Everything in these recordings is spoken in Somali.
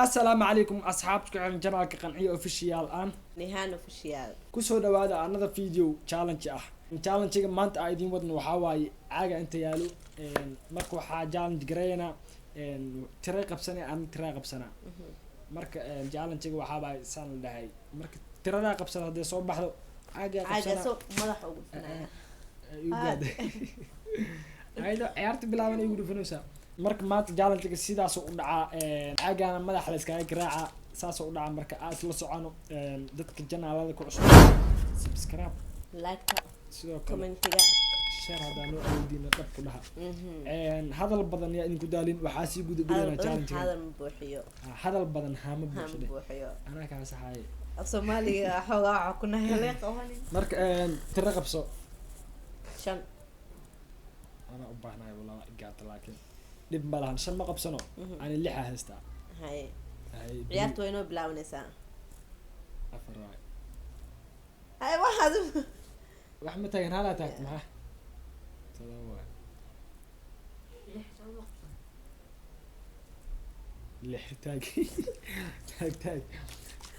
السلام عليكم أصحابك عن جنالك قنعي أوفيشيال آن نهان أوفيشيال كسو دوادا another video challenge challenge maanta ay idin wadno waxa waaye caaga inta yaalo marka waxa challenge gareeyna tira qabsanay aan tira qabsana marka challenge waxa baa san dhahay marka tirada qabsana hadii soo baxdo caaga soo madax ugu fanaa ayda ciyaarta bilaaban ay ugu dhufanaysaa marka maanta challenge sidaas u dhacaa caagana madax la iska garaaca saas u dhacaa marka aad la socono dadka janaalada ku cusub subscribe like sidoo kale commentiga share hada loo awoodina dab ku dhaha hadal badan yaa idinku daalin waxa si guud gudana challenge hadal badan haama buuxiyo ana ka saxay Soomaaliga xogaa waxa ku nahelay qawanin marka tira qabso shan ana u baahnaay walaa gaata laakiin dib malahan shan ma qabsano aan lixa haysta hay ciyaartu way noo bilaawnaysaa afar waay hay waxaad wax ma taagan hala taag maxaa todoba waay lix taag taag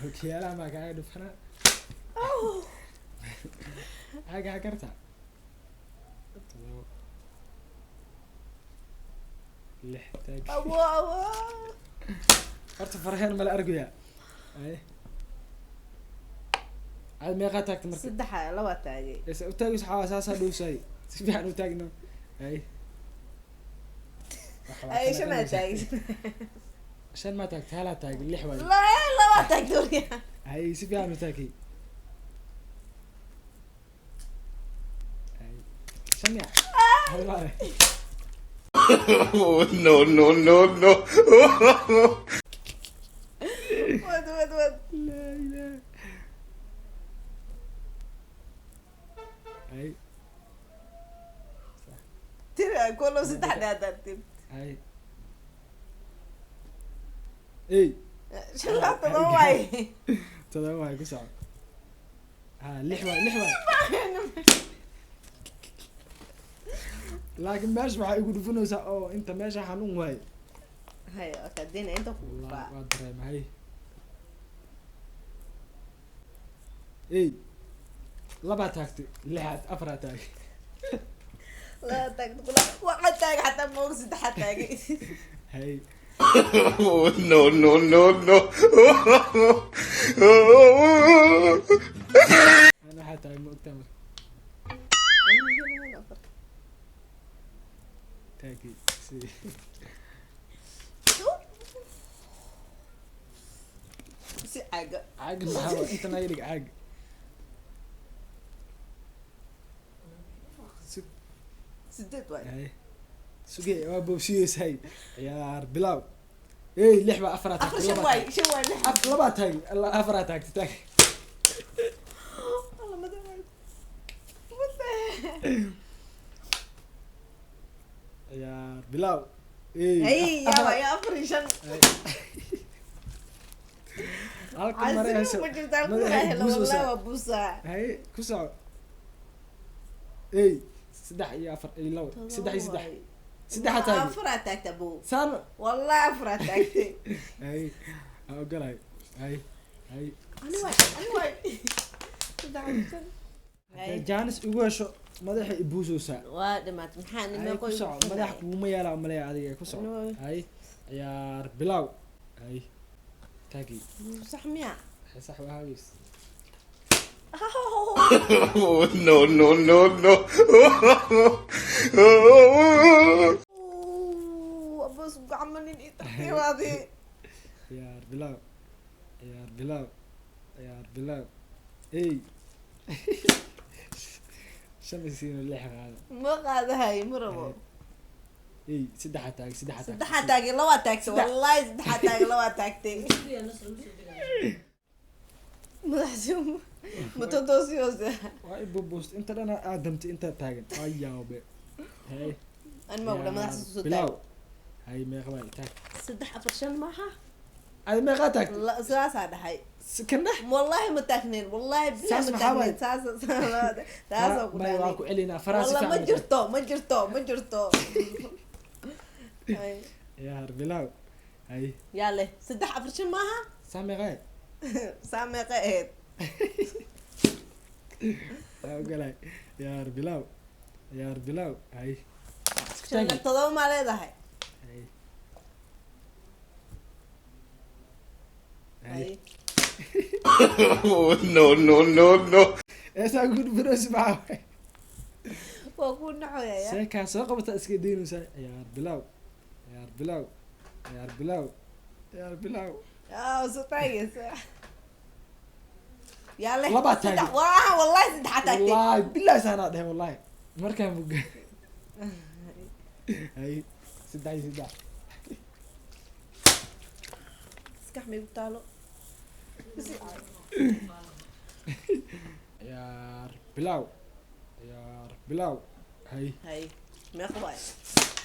okiyala ma kaaga dhufana aga karta lix taag horta farxeen mala argaya ay عاد ما قاتك مركز صدحة لو تاجي بس وتاجي أساسا دوساي سبحان وتاجنا أي شو ما تاجي عشان ما تاجت هلا تاجي اللي حوالي لا ما تاجي دوري أي سبحان وتاجي أي سمع هلا no ود لا لا أي ترى كله صدح دادتي أي إيه شو لا تضوي تضوي كسر لحوة لكن ماشي راح يقولوا فينوسا أو أنت ماشي حنون واي هاي أكدينا أنت والله وادري ما هي إيه لبا تاكتي لحد أفرا تاك لا تاك تقول واحد تاك حتى ما وصلت حتى تاك هاي no أنا حتى مؤتمر تاكي سي سي عاقة عاق محاول أنت ما يلق عاق سدت واي هاي سوقي أبو سيس هاي يا بلاو إيه لحبة أفرات أخر شو واي لبات هاي الله أفراتك تاك والله ما دام يا بلاو إيه هي يا أفريشان halka mare hayso ma jirtaa ku raahelo walaa buusa hay ku soo ay 3 iyo 4 iyo 2 3 iyo 3 taag afra taagta buu san wallahi afra taagtay hay oo galay hay ani waay hay jaanis ugu hesho madaxa ibuususa waa dhimaat maxaa nima ku soo madax kuuma yeelaa malay adiga ku soo hay ciyaar bilaw hay تاجي صح ميا صح وهاويس no بس عمالين يتحكي هذه يا بلاو اي شمسين اللحق هذا ما قاعد هاي مربو اي سدحة سدحة تاجي لو تاكسي والله سدحة تاجي لو تاكتي محزوم متدوسيوسة واي بوست انت انا ادمت انت تاجن اي يا بي هاي انا ما ولا ما حسيت بلاو هاي ما قبل تاك سدحة فرشان معها هذا ما قاتك لا ساس هذا هاي سكنه والله متاكنين والله بلا متاكنين ساس ما يواكو علينا فراسي والله ما جرتو يا بلاو hay yaa leh 3 4 maaha sameeqay saameeqa aheyd ogolay yaar bilaw hay shan iyo todoba maa leedahay hay hay Oh, no, no, no, no. esa good bros baa waa ku naxoyaya seekaa soo qabata iska deynaysaa yaar bilaw so taagaysa yaa leh Laba taagay. waa wallahi saddex taagtay wallahi billahi saanaa dhahay wallahi markaan buga hay saddex maskax may ku taalo yaar bilaw hay hay meeqa waay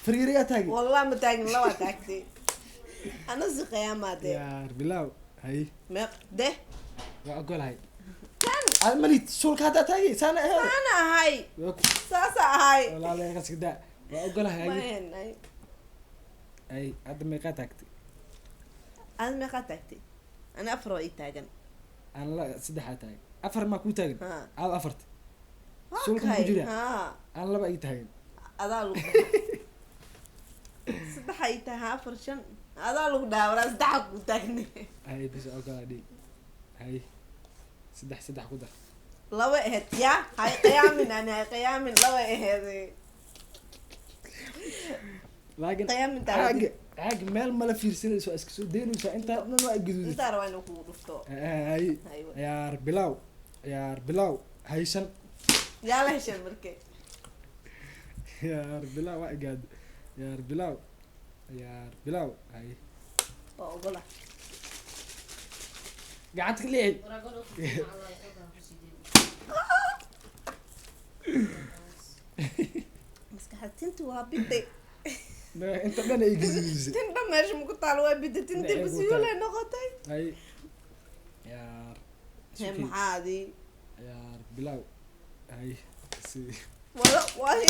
fariiriga taagi والله ما تاجن لو تاكتي انا زقيا ما دي yaar bilaw hay ما ده waa ogolahay almalit sulka haddaa taagi saana aheed انا هاي ساسا هاي walaalahay kasigda waa ogolahay ما hay هي hay hadda meeqaa taagtay انا ما تاكتي انا افرو اي تاجن aan la saddexaa taagay afar maa kuu taagan ها aad afarta sulka ma ku jira ها aan laba ii taagan هذا لو صدح اي تاها فرشن هذا لو داورا صدح كو تاجني hay bis ogolaa dhig hay saddex ku dar لو اهت يا هاي قيام انا هاي قيام لو اهت laakiin قيام انت caag meel mala fiirsanayso iska soo deynaysaa intaa dhan waa gaduud انت روينو كو دفتو hay ايوه yaar bilaw haysan يا لهش المركي yaar bilaw waa gaad yaar bilaw hay اقول gacanta ka leexi مسكحتنت وابدي inta dhan ay gaduudisay تنبا ماشي مقطع وابدي تنتي نعم، بسيولة نقطي hay yaar هم عادي yaar bilaw hay si والله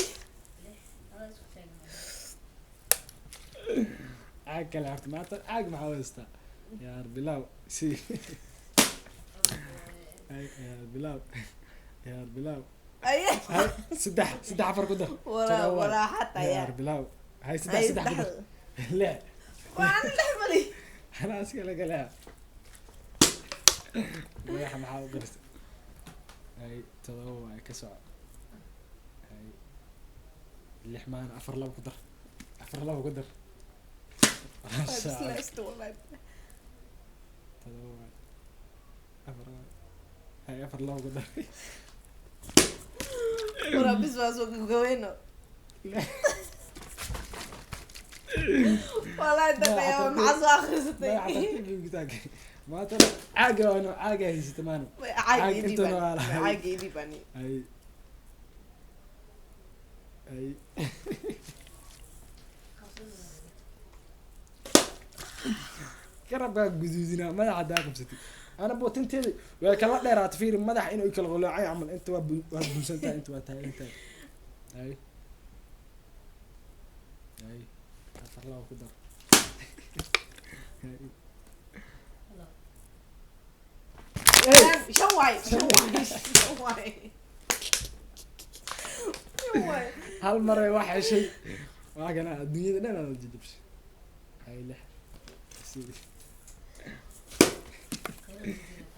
caag kale horta maanta caag maxaa haystaa yaar bilaw si hay yaar bilaw اي hay saddex afar ku dar ولا حتى yaar يا bilaw hay اي saddex ku dar lix وانا لحملي أنا أسكت لك لا مليحة محاول درس هاي تضوى كسع هاي اللحمان أفر له قدر ما بس شاء الله لا استوى تضوى أفر هاي أفر له قدر ورا بس واسوق قوينو والله انت يا معز اخر ما ستي يعطيك قتاك ما ترى عاقة هي ستمانو عاقي دي أنت بني ولا- عاقي دي بني هاي garabkaa guduudinaa madaxa daa qabsatay ana bootinteedi way kala dheeraata fiiri madaxa inuu kala qoloocay camal inta waa bulsantahay inta waa taagantahay hay afar laba ku dar شواي hal maray wax heshay waa kana adduunyada dhan ala jajabshay hay lix sidi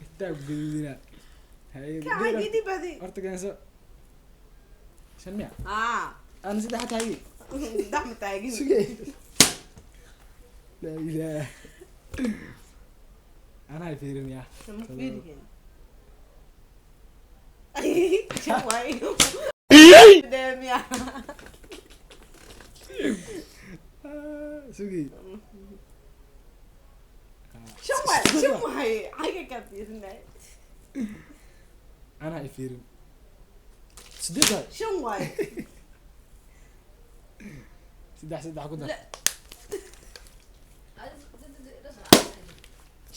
intaa guduudinaa hay عاقي دي بدي horta keenso shan miya اه ana saddex taagi دحم تاجين sugay laa ilaah anaa fiirinayaa شواي دام يا sugay شواي حاجة كبيرة anaa i fiirin sideed شواي saddex ku dar لا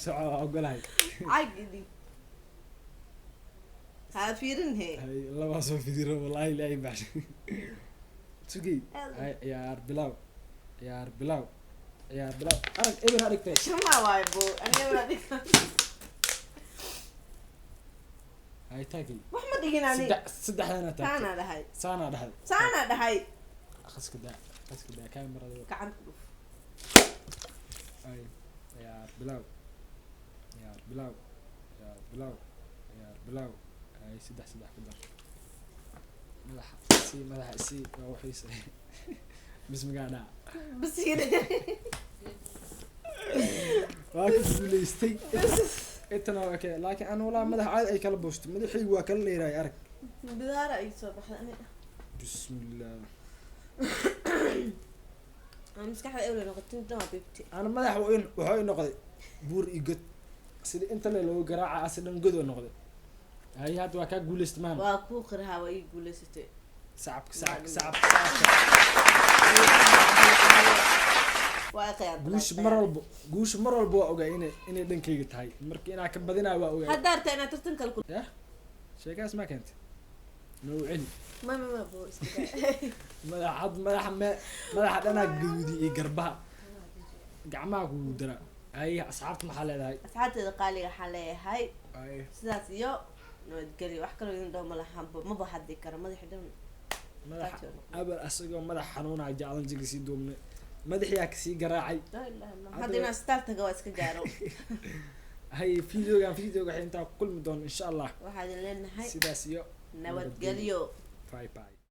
soco waa ogolahay عاقدي ها فيرن هي hay labaa soo fidiro wallahi ilaahay baxshay sugay hay yaar bilaw ciyaar bilaw arag eber ha dhigtay shama waayo bo aniga wala dhigta hay taagi wax ma dhigin ani saddexdana taagi saana dhahay saana dhahay qaska daa kaamirada gacan ku dhuf ay ciyaar bilaw ay saddex ku dar madaxa si waa waxiisa bismigaana basiire waa ku guuleystay intana waa kee laakiin aan walaa madax caad ay kala boosto madaxaygu waa kala leeyahay arag bidaara ay soo baxday aniga bismillah aan maskaxda ewle noqotin dama bibti ana madax wuxuu noqday buur iyo god sida inta loo garaaca asidan god oo noqday hay hadda waa ka guuleystay maan waa ku qiraha waa ii guuleysatay sacab waa qiyam guush mar walba waa ogaa inay dhankayga tahay markii inaa ka badinaa waa ogaa hadaarta inaad tartan kale ku ya sheekaas ma keentay noo celi ma bo iska madaxa dhanaa gaduudi iyo garbaha gacmaha kugu dara ay asxaabta maxaa leedahay asxaabteeda qaaliga waxaa leeyahay sidaas iyo nabadgelyo wax kaloo idin dhaw malahanba maba haddi karo madaxi dhan madaxa abal asagoo madax xanuunaya jaalanjiga sii duubnay madaxiyaa kasii garaacay hadda inaa sitaal taga waa iska gaaro hay videoga waxay intaa ku kulmi doona insha allah waxaa idin leenahay sidaas iyo nabadgelyo bye bye